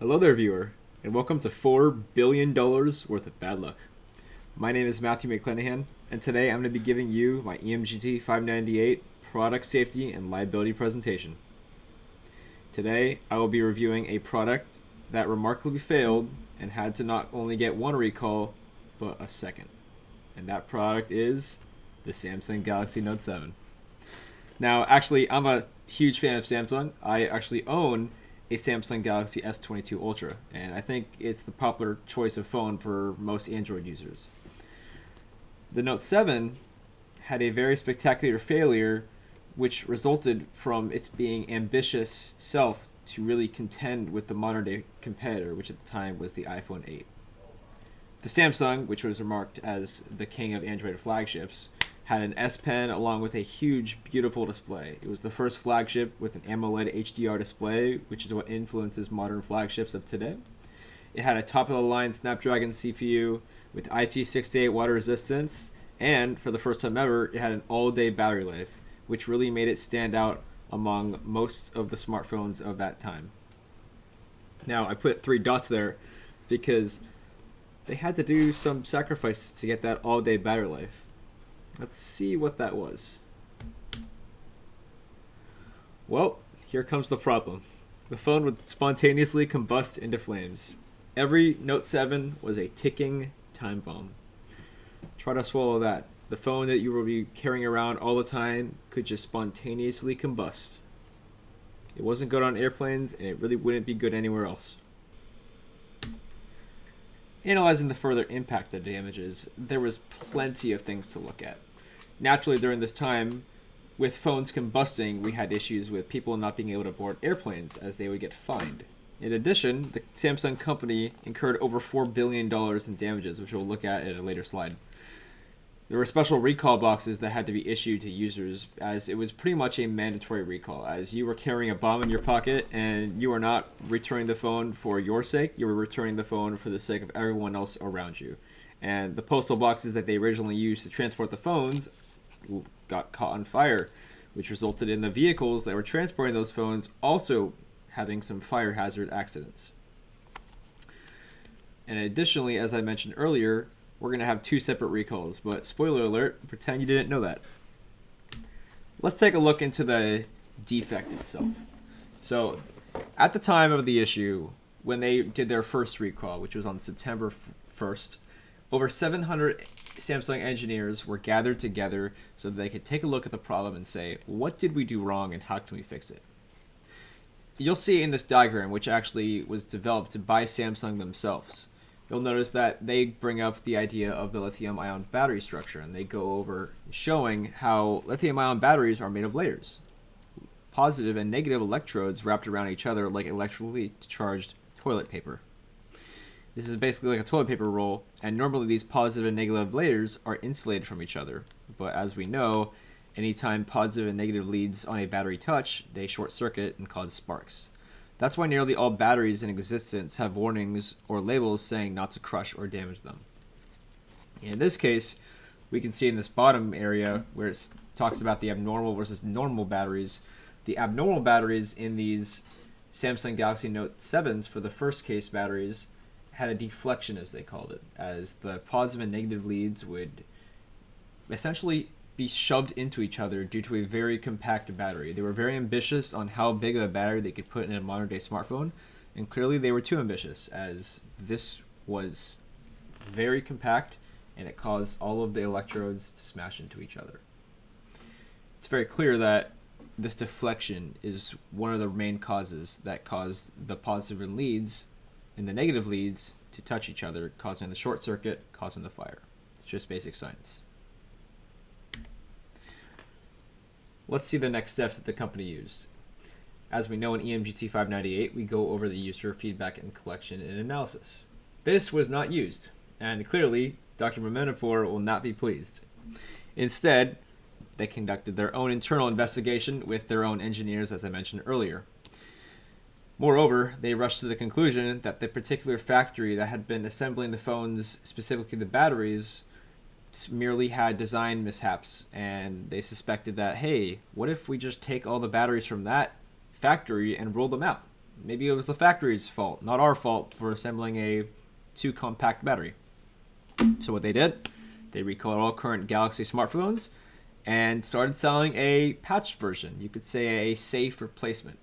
Hello there, viewer, and welcome to $4 billion worth of bad luck. My name is Matthew McClanahan, and today I'm going to be giving you my EMGT-598 product safety and liability presentation. Today, I will be reviewing a product that remarkably failed and had to not only get one recall, but a second. And that product is the Samsung Galaxy Note 7. Now, actually, I'm a huge fan of Samsung. I actually own a Samsung Galaxy S22 Ultra, and I think it's the popular choice of phone for most Android users. The Note 7 had a very spectacular failure, which resulted from its being ambitious self to really contend with the modern day competitor, which at the time was the iPhone 8. The Samsung, which was remarked as the king of Android flagships, had an S Pen along with a huge, beautiful display. It was the first flagship with an AMOLED HDR display, which is what influences modern flagships of today. It had a top-of-the-line Snapdragon CPU with IP68 water resistance, and for the first time ever, it had an all-day battery life, which really made it stand out among most of the smartphones of that time. Now, I put 3 dots there because they had to do some sacrifices to get that all-day battery life. Let's see what that was. Well, here comes the problem. The phone would spontaneously combust into flames. Every Note 7 was a ticking time bomb. Try to swallow that. The phone that you will be carrying around all the time could just spontaneously combust. It wasn't good on airplanes, and it really wouldn't be good anywhere else. Analyzing the further impact of the damages, there was plenty of things to look at. Naturally, during this time, with phones combusting, we had issues with people not being able to board airplanes as they would get fined. In addition, the Samsung company incurred over $4 billion in damages, which we'll look at in a later slide. There were special recall boxes that had to be issued to users, as it was pretty much a mandatory recall, as you were carrying a bomb in your pocket and you were not returning the phone for your sake, you were returning the phone for the sake of everyone else around you. And the postal boxes that they originally used to transport the phones got caught on fire, which resulted in the vehicles that were transporting those phones also having some fire hazard accidents. And additionally, as I mentioned earlier, we're going to have 2 separate recalls, but spoiler alert, pretend you didn't know that. Let's take a look into the defect itself. So, at the time of the issue, when they did their first recall, which was on September 1st, over 700 Samsung engineers were gathered together so that they could take a look at the problem and say, what did we do wrong and how can we fix it? You'll see in this diagram, which actually was developed by Samsung themselves, you'll notice that they bring up the idea of the lithium-ion battery structure, and they go over showing how lithium-ion batteries are made of layers. Positive and negative electrodes wrapped around each other like electrically charged toilet paper. This is basically like a toilet paper roll, and normally these positive and negative layers are insulated from each other. But as we know, anytime positive and negative leads on a battery touch, they short circuit and cause sparks. That's why nearly all batteries in existence have warnings or labels saying not to crush or damage them. In this case, we can see in this bottom area where it talks about the abnormal versus normal batteries. The abnormal batteries in these Samsung Galaxy Note 7s for the first case batteries had a deflection, as they called it, as the positive and negative leads would essentially be shoved into each other due to a very compact battery. They were very ambitious on how big of a battery they could put in a modern day smartphone, and clearly they were too ambitious, as this was very compact and it caused all of the electrodes to smash into each other. It's very clear that this deflection is one of the main causes that caused the positive leads and the negative leads to touch each other, causing the short circuit, causing the fire. It's just basic science. Let's see the next steps that the company used. As we know in EMGT-598, we go over the user feedback and collection and analysis. This was not used, and clearly, Dr. Memenopur will not be pleased. Instead, they conducted their own internal investigation with their own engineers, as I mentioned earlier. Moreover, they rushed to the conclusion that the particular factory that had been assembling the phones, specifically the batteries, merely had design mishaps, and they suspected that, hey, what if we just take all the batteries from that factory and roll them out? Maybe it was the factory's fault, not our fault for assembling a too compact battery. So what they did, they recalled all current Galaxy smartphones and started selling a patched version. You could say a safe replacement.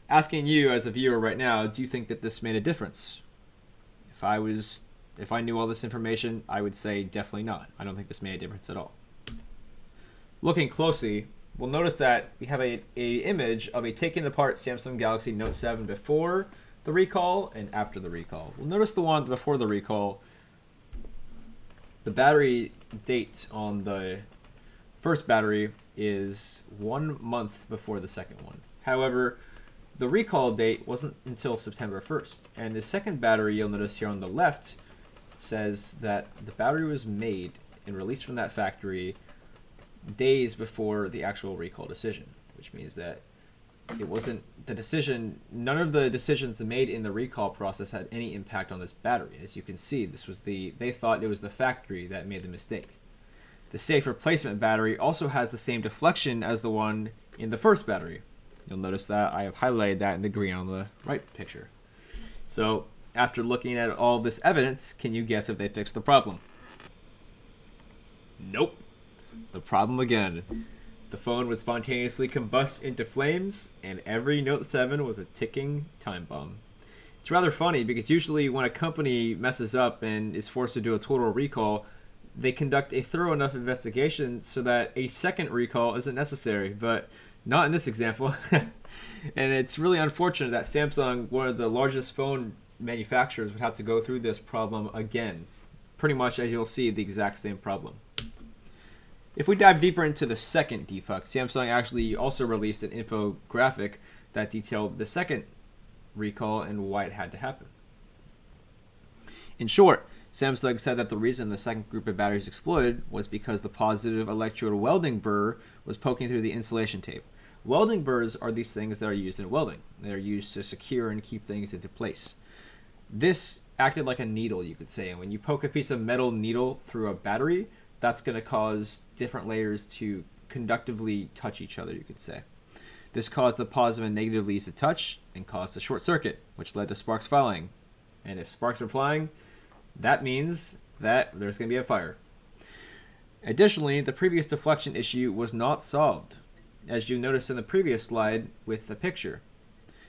Asking you as a viewer right now, do you think that this made a difference? If I knew all this information, I would say definitely not. I don't think this made a difference at all. Looking closely, we'll notice that we have a image of a taken apart Samsung Galaxy Note 7 before the recall and after the recall. We'll notice the one before the recall, the battery date on the first battery is 1 month before the second one. However, the recall date wasn't until September 1st. And the second battery, you'll notice here on the left, says that the battery was made and released from that factory days before the actual recall decision, which means that it wasn't the decision, none of the decisions made in the recall process had any impact on this battery. As you can see, they thought it was the factory that made the mistake. The safe replacement battery also has the same deflection as the one in the first battery. You'll notice that I have highlighted that in the green on the right picture. So after looking at all this evidence, can you guess if they fixed the problem? Nope. The problem again. The phone would spontaneously combust into flames, and every Note 7 was a ticking time bomb. It's rather funny because usually when a company messes up and is forced to do a total recall, they conduct a thorough enough investigation so that a second recall isn't necessary, but not in this example. And it's really unfortunate that Samsung, one of the largest phone manufacturers, would have to go through this problem again. Pretty much, as you'll see, the exact same problem. If we dive deeper into the second defect, Samsung actually also released an infographic that detailed the second recall and why it had to happen. In short, Samsung said that the reason the second group of batteries exploded was because the positive electrode welding burr was poking through the insulation tape. Welding burrs are these things that are used in welding. They're used to secure and keep things into place. This acted like a needle, you could say, and when you poke a piece of metal needle through a battery, that's going to cause different layers to conductively touch each other, you could say. This caused the positive and negative leads to touch and caused a short circuit, which led to sparks flying. And if sparks are flying, that means that there's going to be a fire. Additionally, the previous deflection issue was not solved, as you noticed in the previous slide with the picture.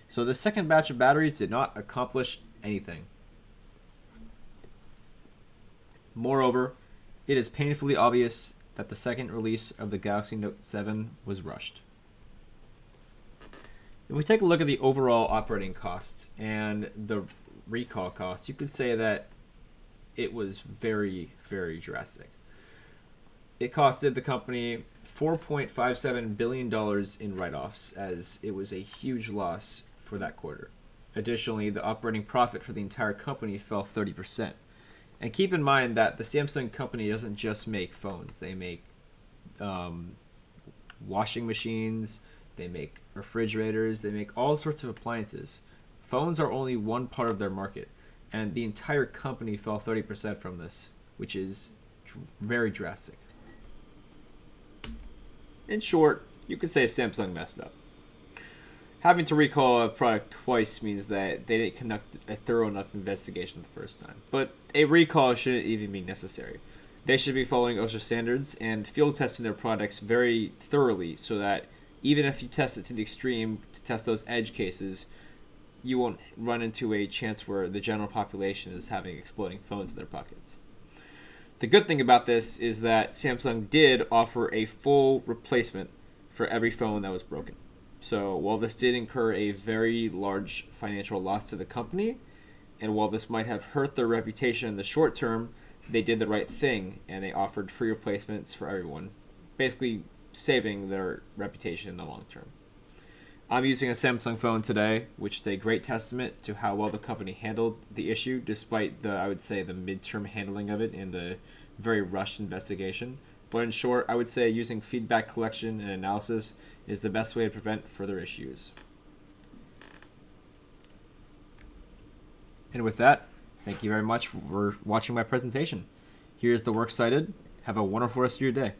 So the second batch of batteries did not accomplish anything. Moreover, it is painfully obvious that the second release of the Galaxy Note 7 was rushed. If we take a look at the overall operating costs and the recall costs, you could say that it was very, very drastic. It costed the company $4.57 billion in write-offs, as it was a huge loss for that quarter. Additionally, the operating profit for the entire company fell 30%. And keep in mind that the Samsung company doesn't just make phones. They make washing machines, they make refrigerators, they make all sorts of appliances. Phones are only one part of their market, and the entire company fell 30% from this, which is very drastic. In short, you could say Samsung messed up. Having to recall a product twice means that they didn't conduct a thorough enough investigation the first time. But a recall shouldn't even be necessary. They should be following OSHA standards and field testing their products very thoroughly so that even if you test it to the extreme to test those edge cases, you won't run into a chance where the general population is having exploding phones in their pockets. The good thing about this is that Samsung did offer a full replacement for every phone that was broken. So while this did incur a very large financial loss to the company, and while this might have hurt their reputation in the short term, they did the right thing and they offered free replacements for everyone, basically saving their reputation in the long term. I'm using a Samsung phone today, which is a great testament to how well the company handled the issue, despite I would say, the midterm handling of it and the very rushed investigation. But in short, I would say using feedback collection and analysis is the best way to prevent further issues. And with that, thank you very much for watching my presentation. Here's the works cited. Have a wonderful rest of your day.